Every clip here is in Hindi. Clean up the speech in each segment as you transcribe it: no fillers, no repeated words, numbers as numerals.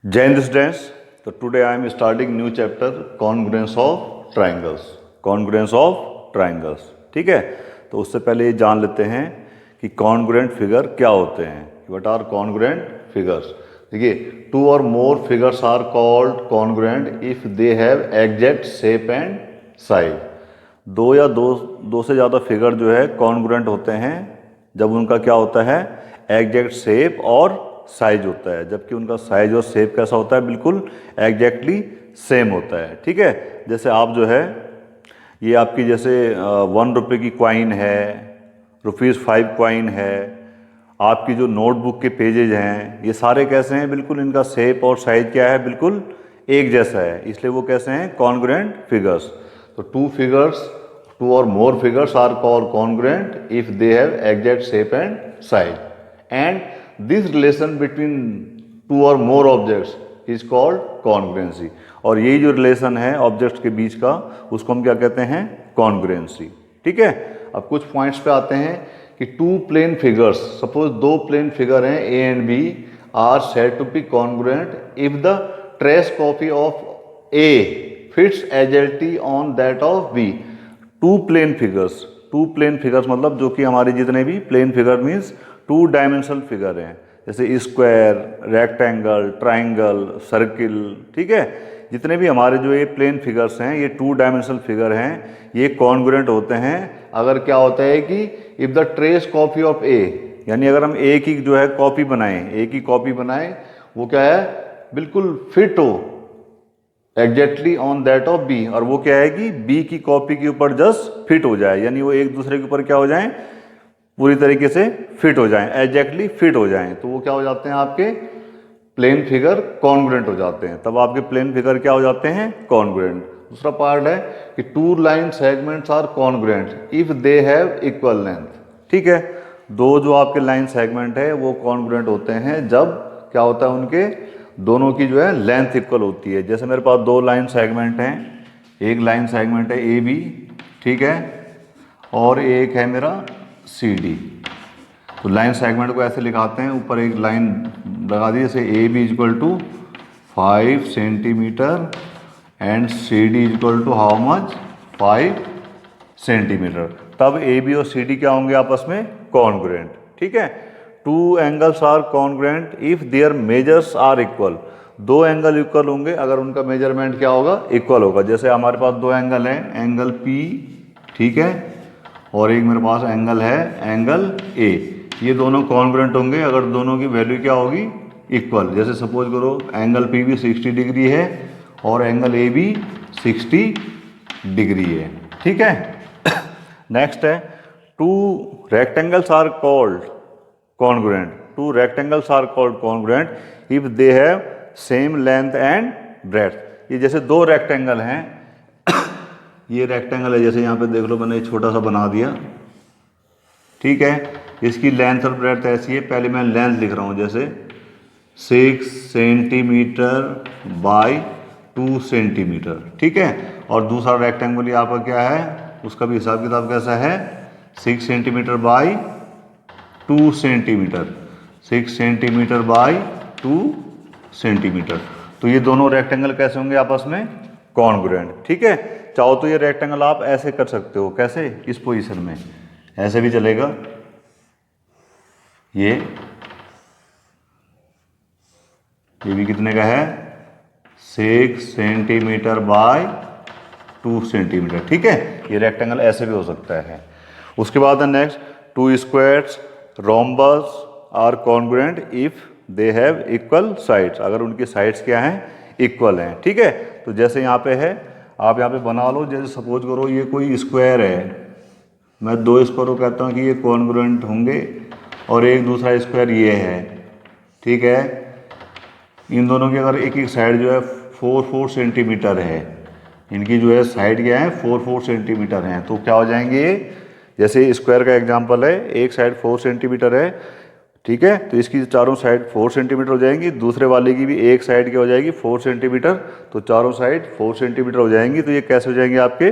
जय हिंद स्टूडेंट्स। तो today I am starting new chapter congruence of triangles. Congruence of triangles, ठीक है। तो उससे पहले ये जान लेते हैं कि कॉन्ग्रुएंट फिगर क्या होते हैं। What are congruent figures. देखिए, टू और more figures are called congruent if they have exact shape and size. दो या दो से ज़्यादा फिगर जो है कॉन्ग्रुएंट होते हैं जब उनका क्या होता है, एग्जैक्ट शेप और साइज होता है। जबकि उनका साइज और शेप कैसा होता है, बिल्कुल एग्जैक्टली सेम होता है, ठीक है। जैसे आप जो है, ये आपकी जैसे 1 रुपये की कॉइन है, ₹5 कॉइन है, आपकी जो नोटबुक के पेजेज हैं, ये सारे कैसे हैं, बिल्कुल इनका शेप और साइज क्या है, बिल्कुल एक जैसा है। इसलिए वो कैसे हैं, कॉन्ग्रुएंट फिगर्स। तो टू और more figures are called congruent if they have exact shape and size. And this relation between two और more objects is called congruency. और यही जो रिलेशन है ऑब्जेक्ट्स के बीच का, उसको हम क्या कहते हैं, कॉन्ग्रुएंसी, ठीक है। अब कुछ पॉइंट्स पे आते हैं कि टू प्लेन फिगर्स, सपोज दो प्लेन फिगर हैं A and B, are said to be congruent if the trace copy of A fits exactly on that of B. Two plane figures मतलब जो कि हमारे जितने भी plane figure means 2 dimensional figure हैं, जैसे स्क्वायर, रेक्टेंगल, ट्राइंगल, सर्किल, ठीक है। जितने भी हमारे जो ये प्लेन फिगर्स हैं, ये 2 डायमेंशनल फिगर हैं, ये कॉन्ग्रुएंट होते हैं अगर क्या होता है कि if the trace copy of A, यानी अगर हम ए की जो है कॉपी बनाएं, वो क्या है, बिल्कुल फिट हो exactly on that of B. और वो क्या है कि बी की कॉपी के ऊपर जस्ट फिट हो जाए, यानी वो एक दूसरे के ऊपर क्या हो जाए, पूरी तरीके से फिट हो जाएं, एग्जैक्टली फिट हो जाएं। तो वो क्या हो जाते हैं, आपके प्लेन फिगर कॉन्ग्रुएंट हो जाते हैं। तब आपके प्लेन फिगर क्या हो जाते हैं, कॉन्ग्रुएंट। दूसरा पार्ट है कि two line segments are congruent if they have equal length, ठीक है। दो जो आपके लाइन सेगमेंट है वो कॉन्ग्रुएंट होते हैं जब क्या होता है, उनके दोनों की जो है लेंथ इक्वल होती है। जैसे मेरे पास दो लाइन सेगमेंट हैं, एक लाइन सेगमेंट है ए बी, ठीक है, और एक है मेरा सी डी। तो लाइन सेगमेंट को ऐसे लिखाते हैं, ऊपर एक लाइन लगा दी, जैसे A B equal to 5 centimetre and C D equal to how much, 5 centimetre. तब ए बी और सी डी क्या होंगे, आपस में कॉन्ग्रुएंट, ठीक है। Two angles are congruent if their measures are equal. दो एंगल इक्वल होंगे अगर उनका मेजरमेंट क्या होगा, इक्वल होगा। जैसे हमारे पास दो एंगल हैं, एंगल पी, ठीक है, और एक मेरे पास एंगल है, एंगल ए। ये दोनों कॉन्ग्रुएंट होंगे अगर दोनों की वैल्यू क्या होगी, इक्वल। जैसे सपोज करो एंगल पी भी 60 डिग्री है और एंगल ए भी 60 डिग्री है, ठीक है। नेक्स्ट है two rectangles are called congruent if they have same length and breadth. ये जैसे दो रेक्टेंगल हैं, ये रेक्टेंगल है, जैसे यहाँ पे देख लो मैंने छोटा सा बना दिया, ठीक है। इसकी लेंथ और ब्रेड्थ ऐसी है, पहले मैं लेंथ लिख रहा हूँ, जैसे 6 सेंटीमीटर बाय 2 सेंटीमीटर, ठीक है। और दूसरा रेक्टेंगल यहाँ पर क्या है, उसका भी हिसाब किताब कैसा है, 6 centimetre bye 2 centimetre, 6 centimetre bye 2 centimetre. तो ये दोनों रेक्टेंगल कैसे होंगे, आपस में कॉन्ग्रुएंट, ठीक है। चाहो तो ये रेक्टेंगल आप ऐसे कर सकते हो, कैसे, इस पोजीशन में ऐसे भी चलेगा। ये भी कितने का है, 6 सेंटीमीटर बाय 2 सेंटीमीटर, ठीक है। ये रेक्टेंगल ऐसे भी हो सकता है। उसके बाद next, two squares rhombus are congruent if they have equal sides. अगर उनकी साइड्स क्या हैं, इक्वल हैं, ठीक है। तो जैसे यहाँ पे है, आप यहाँ पे बना लो, जैसे सपोज करो ये कोई स्क्वायर है, मैं दो स्क्वायर को कहता हूँ कि ये कॉन्ग्रुएंट होंगे, और एक दूसरा स्क्वायर ये है, ठीक है। इन दोनों की अगर एक एक साइड जो है 4 सेंटीमीटर है, इनकी जो है साइड क्या है, 4 सेंटीमीटर हैं, तो क्या हो जाएंगे ये, जैसे स्क्वायर का एग्जांपल है, एक साइड 4 सेंटीमीटर है, ठीक है, तो इसकी चारों साइड 4 सेंटीमीटर हो जाएंगी, दूसरे वाले की भी एक साइड क्या हो जाएगी, 4 सेंटीमीटर, तो चारों साइड 4 सेंटीमीटर हो जाएंगी। तो ये कैसे हो जाएंगे, आपके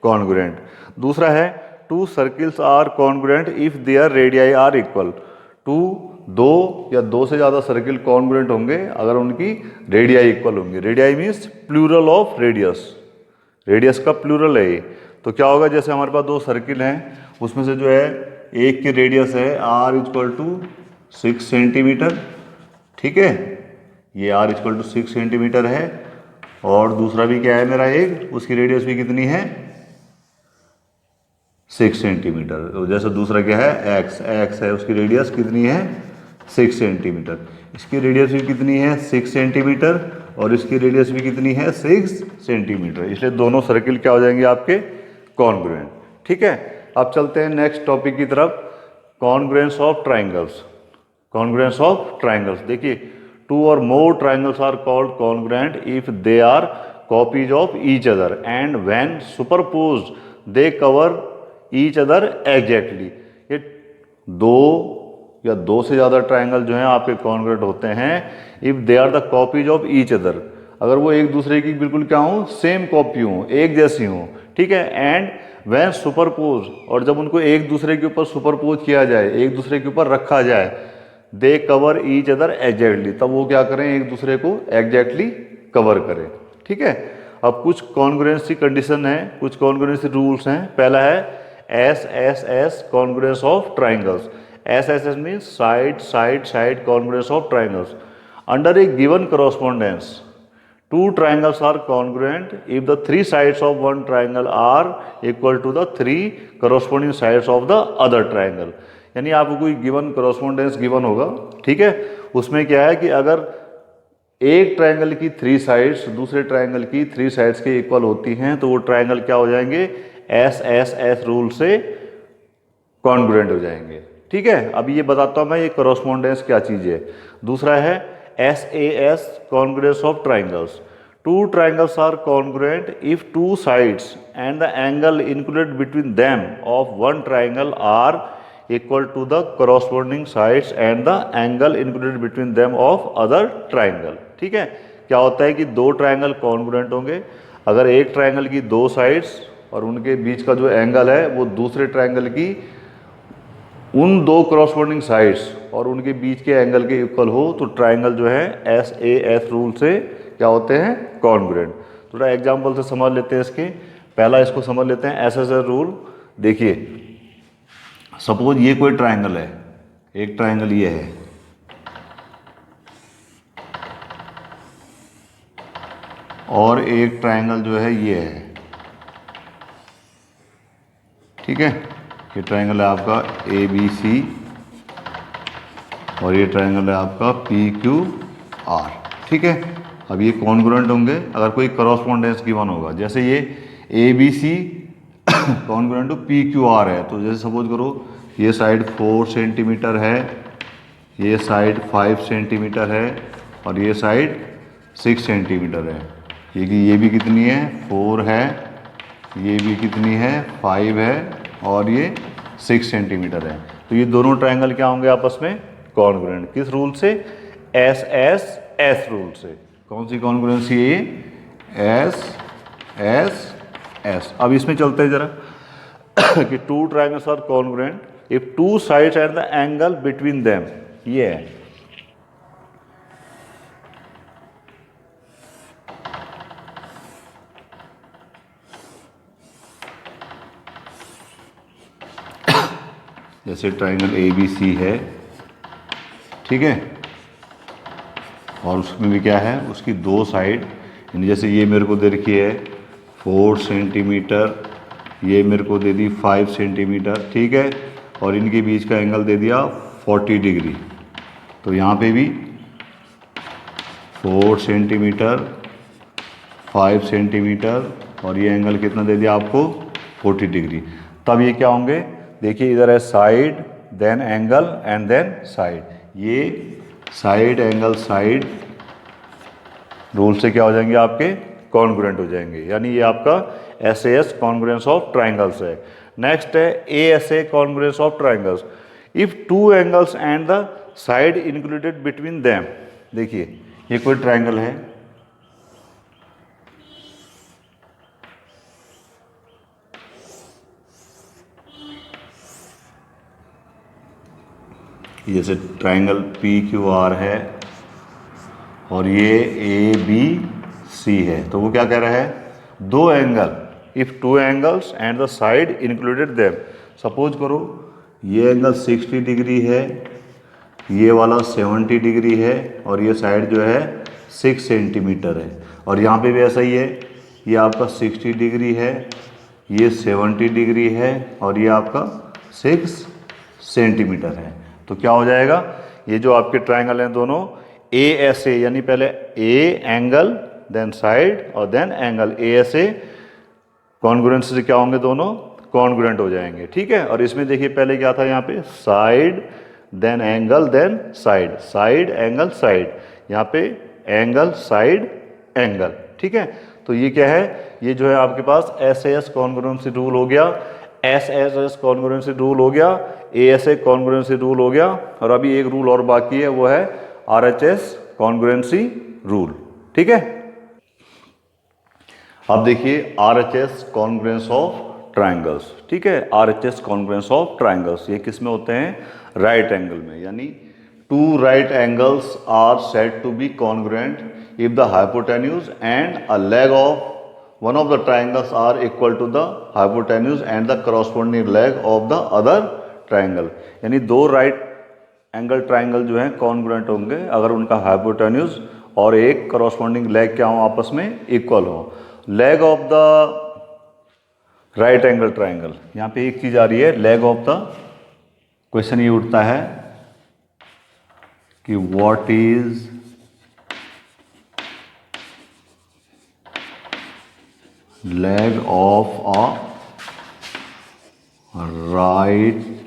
कॉन्ग्रुएंट। दूसरा है two circles are congruent if their radii are equal. Two, दो या दो से ज़्यादा सर्किल कॉन्ग्रुएंट होंगे अगर उनकी रेडियाई इक्वल होंगे। Radii means plural of radius, radius का प्लूरल है ये। तो क्या होगा, जैसे हमारे पास दो सर्किल हैं, उसमें से जो है एक की रेडियस है r इक्वल टू 6 सेंटीमीटर, ठीक है, ये r इक्वल टू 6 सेंटीमीटर है, और दूसरा भी क्या है मेरा एक, उसकी रेडियस भी कितनी है 6 सेंटीमीटर। तो जैसे दूसरा क्या है x है, उसकी रेडियस कितनी है 6 सेंटीमीटर, इसकी रेडियस भी कितनी है 6 सेंटीमीटर, और इसकी रेडियस भी कितनी है 6 सेंटीमीटर, इसलिए दोनों सर्किल क्या हो जाएंगे आपके कॉन्ग्रुएंट। ठीक है, अब चलते हैं नेक्स्ट टॉपिक की तरफ, congruence of triangles. Congruence of triangles, देखिए, टू और more triangles are called congruent if they are copies of each other and when superposed they cover each other exactly. ये दो या दो से ज़्यादा ट्राइंगल जो हैं आपके कॉन्ग्रुएंट होते हैं if they are the copies of each other, अगर वो एक दूसरे की बिल्कुल क्या हों, सेम कॉपी हों, एक जैसी हों, ठीक है। एंड व्हेन सुपरपोज, और जब उनको एक दूसरे के ऊपर सुपरपोज किया जाए, एक दूसरे के ऊपर रखा जाए, दे कवर ईच अदर एग्जैक्टली, तब वो क्या करें, एक दूसरे को एग्जैक्टली कवर करें। ठीक है, अब कुछ कॉन्ग्रुएंसी कंडीशन है, कुछ कॉन्ग्रुएंसी रूल्स हैं। पहला है S congruence of triangles. S means side side side congruence of triangles. Under A given correspondence, two triangles are congruent if the three sides of one triangle are equal to the three corresponding sides of the other triangle। यानी आपको कोई गिवन correspondence गिवन होगा, ठीक है, उसमें क्या है कि अगर एक ट्रायंगल की थ्री साइड्स दूसरे ट्रायंगल की थ्री साइड्स के इक्वल होती हैं तो वो ट्रायंगल क्या हो जाएंगे, एस रूल से कॉन्ग्रुएंट हो जाएंगे। ठीक है, अभी ये बताता हूँ मैं ये correspondence क्या चीज़ है। दूसरा है SAS congruence of triangles. Two triangles are congruent if two sides and the angle included between them of one triangle are equal to the corresponding sides and the angle included between them of other triangle। ठीक है, क्या होता है कि दो ट्रायंगल कॉन्ग्रुएंट होंगे अगर एक ट्रायंगल की दो साइड्स और उनके बीच का जो एंगल है वो दूसरे ट्रायंगल की उन दो करॉस्पोंडिंग साइड्स और उनके बीच के एंगल के इक्वल हो तो ट्राइंगल जो है SAS रूल से क्या होते हैं, कॉन्ग्रुएंट। थोड़ा एग्जांपल से समझ लेते हैं इसके। पहला इसको समझ लेते हैं SSS रूल। देखिए, सपोज ये कोई ट्राइंगल है, एक ट्राइंगल ये है, और एक ट्राइंगल जो है ये है, ठीक है, ये ट्राइंगल है आपका ABC और ये ट्राइंगल है आपका PQR। ठीक है, अब ये कॉन्ग्रुएंट होंगे अगर कोई करॉस्पोंडेंस गिवन होगा। जैसे ये ABC कॉन्ग्रुएंट टू PQR है, तो जैसे सपोज करो ये साइड 4 सेंटीमीटर है, ये साइड 5 सेंटीमीटर है और ये साइड 6 सेंटीमीटर है। ये भी कितनी है, 4 है, ये भी कितनी है, 5 है और ये 6 सेंटीमीटर है। तो ये दोनों ट्रायंगल क्या होंगे आपस में, कॉन्ग्रुएंट। किस रूल से, SSS रूल से। कौन सी कॉन्ग्रुएंसी है ये, SSS। अब इसमें चलते हैं जरा कि two triangles are congruent if two sides and the angle between them, ये है। जैसे ट्राइंगल ABC है, ठीक है, और उसमें भी क्या है, उसकी दो साइड, जैसे ये मेरे को दे रखी है 4 सेंटीमीटर, ये मेरे को दे दी 5 सेंटीमीटर, ठीक है, और इनके बीच का एंगल दे दिया 40 डिग्री। तो यहाँ पे भी 4 सेंटीमीटर, 5 सेंटीमीटर और ये एंगल कितना दे दिया आपको, 40 डिग्री। तब ये क्या होंगे, देखिए इधर है side, then angle and then side. ये साइड एंगल साइड रूल से क्या हो जाएंगे, आपके कॉन्ग्रुएंट हो जाएंगे। यानी ये आपका SAS कॉन्ग्रुएंस ऑफ ट्राइंगल्स है। नेक्स्ट है ASA congruence of triangles if two angles and the side included between them. देखिए ये कोई ट्राइंगल है, जैसे ट्राइंगल पी क्यू आर है और ये ए बी सी है, तो वो क्या कह रहा है, दो angle, if two angles and the side included them, suppose करो ये एंगल 60 डिग्री है, ये वाला 70 डिग्री है और ये साइड जो है 6 सेंटीमीटर है, और यहाँ पे भी ऐसा ही है, ये आपका 60 डिग्री है, ये 70 डिग्री है और ये आपका 6 सेंटीमीटर है। तो क्या हो जाएगा, ये जो आपके ट्राइंगल हैं दोनों ए एस ए, यानी पहले ए एंगल देन साइड और then angle, A S A congruent से क्या होंगे, दोनों कॉन्ग्रुएंट हो जाएंगे। ठीक है, और इसमें देखिए पहले क्या था, यहाँ पे side then angle then side, side angle side, यहाँ पे एंगल साइड एंगल। ठीक है, तो ये क्या है, ये जो है आपके पास एस एस कॉन्ग्रुएंसी रूल हो गया, S S S congruency rule हो गया, ए एस ए कॉन्ग्रुएंसी रूल हो गया, और अभी एक रूल और बाकी है, वो है R H S congruency rule. ठीक है, अब देखिए R H S congruence of triangles. ठीक है, R H S congruence of triangles, ये किस में होते हैं, राइट एंगल में, यानी two right angles are said to be congruent if the hypotenuse and a leg of one of the triangles are equal to the hypotenuse and the corresponding leg of the other triangle, यानी दो राइट एंगल ट्राइंगल जो है कॉन्ग्रुएंट होंगे अगर उनका हाइपोटेन्यूज और एक करस्पॉन्डिंग लेग क्या हो, आपस में इक्वल हो। Leg of the right angle triangle, यहाँ पे एक चीज आ रही है, लेग ऑफ द, क्वेश्चन ये उठता है कि what is leg of a right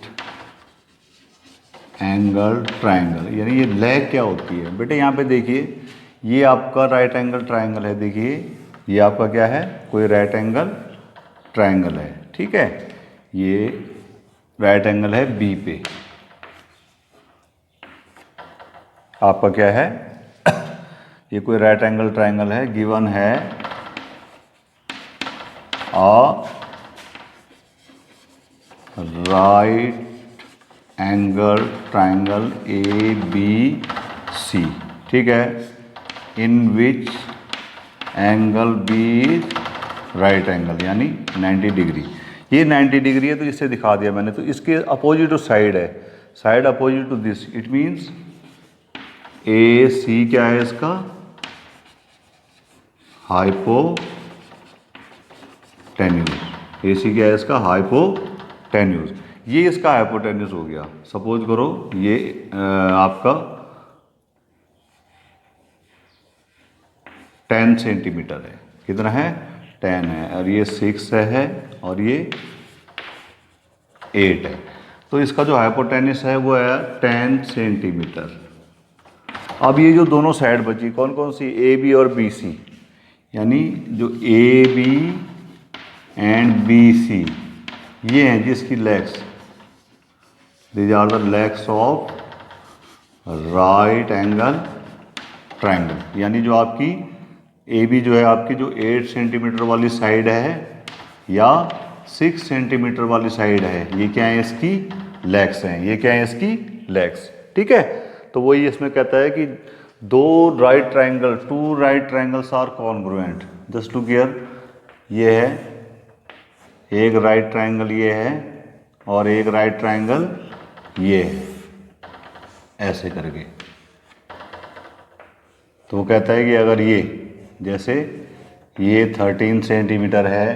angle triangle, यानी ये लेग क्या होती है। बेटे यहाँ पे देखिए, ये आपका राइट एंगल ट्राइंगल है, देखिए ये आपका क्या है, कोई राइट एंगल ट्राइंगल है। ठीक है, ये राइट एंगल है बी पे, आपका क्या है ये कोई राइट एंगल ट्राइंगल है, गिवन है a right angle triangle A B C. ठीक है, in which angle B is right angle, यानी 90 डिग्री। ये 90 डिग्री है तो इससे दिखा दिया मैंने, तो इसके अपोजिट टू साइड है, side opposite to this, it means A C क्या है इसका, हाइपोटेन्यूज, ए सी क्या है इसका, हाइपोटेन्यूज, ये इसका हाइपोटेन्यूज हो गया। सपोज करो ये आपका 10 सेंटीमीटर है, कितना है, 10 है, और ये 6 है और ये 8 है, तो इसका जो हाइपोटेन्यूज है वो है 10 सेंटीमीटर। अब ये जो दोनों साइड बची कौन कौन सी, ए बी और बी सी, यानी जो A B and B C ये हैं जिसकी legs, these are the legs of right angle triangle, यानी जो आपकी ए बी जो है आपकी जो 8 सेंटीमीटर वाली साइड है या 6 सेंटीमीटर वाली साइड है, ये क्या है, इसकी लेग्स हैं, ये क्या है, इसकी लेग्स। ठीक है, तो वही इसमें कहता है कि दो right triangle, two right triangles are congruent, just to clear, ये है एक राइट ट्राइंगल, ये है और एक राइट ट्राइंगल ये है, ऐसे करके। तो वो कहता है कि अगर ये, जैसे ये 13 सेंटीमीटर है,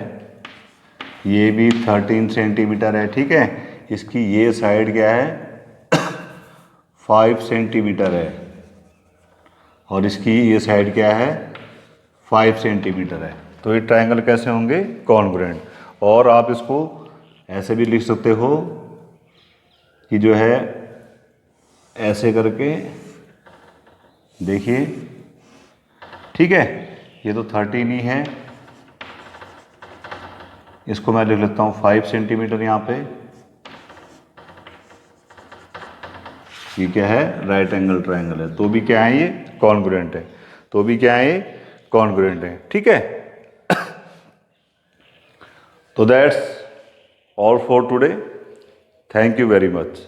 ये भी 13 सेंटीमीटर है, ठीक है, इसकी ये साइड क्या है 5 सेंटीमीटर है और इसकी ये साइड क्या है 5 सेंटीमीटर है, तो ये ट्राइंगल कैसे होंगे, कॉन्ग्रुएंट। और आप इसको ऐसे भी लिख सकते हो कि जो है ऐसे करके देखिए, ठीक है, ये तो 13 ही है, इसको मैं लिख लेता हूँ 5 सेंटीमीटर यहाँ पे, ये क्या है राइट एंगल ट्राइंगल है, तो भी क्या है ये कॉन्ग्रुएंट है, तो भी क्या है ये कॉन्ग्रुएंट है, ठीक है। तो that's all for today, thank you very much.